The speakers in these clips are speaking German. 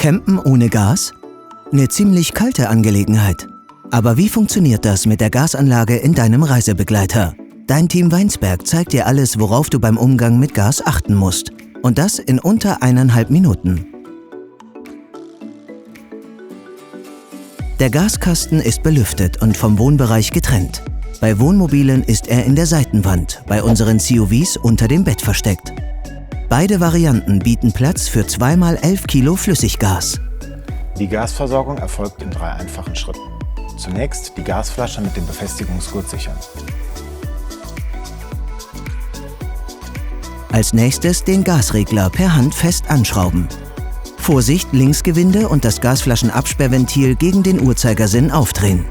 Campen ohne Gas? Eine ziemlich kalte Angelegenheit. Aber wie funktioniert das mit der Gasanlage in deinem Reisebegleiter? Dein Team Weinsberg zeigt dir alles, worauf du beim Umgang mit Gas achten musst. Und das in unter 1,5 Minuten. Der Gaskasten ist belüftet und vom Wohnbereich getrennt. Bei Wohnmobilen ist er in der Seitenwand, bei unseren CUVs unter dem Bett versteckt. Beide Varianten bieten Platz für 2x11 Kilo Flüssiggas. Die Gasversorgung erfolgt in 3 einfachen Schritten. Zunächst die Gasflasche mit dem Befestigungsgurt sichern. Als nächstes den Gasregler per Hand fest anschrauben. Vorsicht, Linksgewinde und das Gasflaschenabsperrventil gegen den Uhrzeigersinn aufdrehen.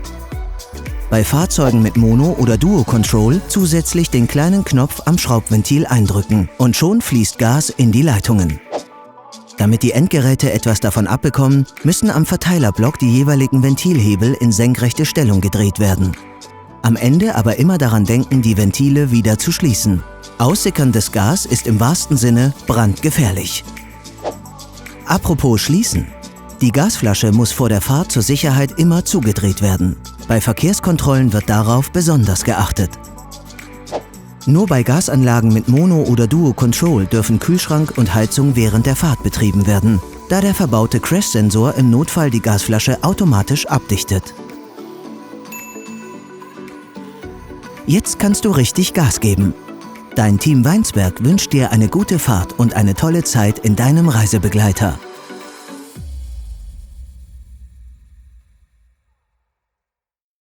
Bei Fahrzeugen mit Mono- oder Duo-Control zusätzlich den kleinen Knopf am Schraubventil eindrücken und schon fließt Gas in die Leitungen. Damit die Endgeräte etwas davon abbekommen, müssen am Verteilerblock die jeweiligen Ventilhebel in senkrechte Stellung gedreht werden. Am Ende aber immer daran denken, die Ventile wieder zu schließen. Aussickerndes Gas ist im wahrsten Sinne brandgefährlich. Apropos Schließen. Die Gasflasche muss vor der Fahrt zur Sicherheit immer zugedreht werden. Bei Verkehrskontrollen wird darauf besonders geachtet. Nur bei Gasanlagen mit Mono- oder Duo-Control dürfen Kühlschrank und Heizung während der Fahrt betrieben werden, da der verbaute Crash-Sensor im Notfall die Gasflasche automatisch abdichtet. Jetzt kannst du richtig Gas geben. Dein Team Weinsberg wünscht dir eine gute Fahrt und eine tolle Zeit in deinem Reisebegleiter.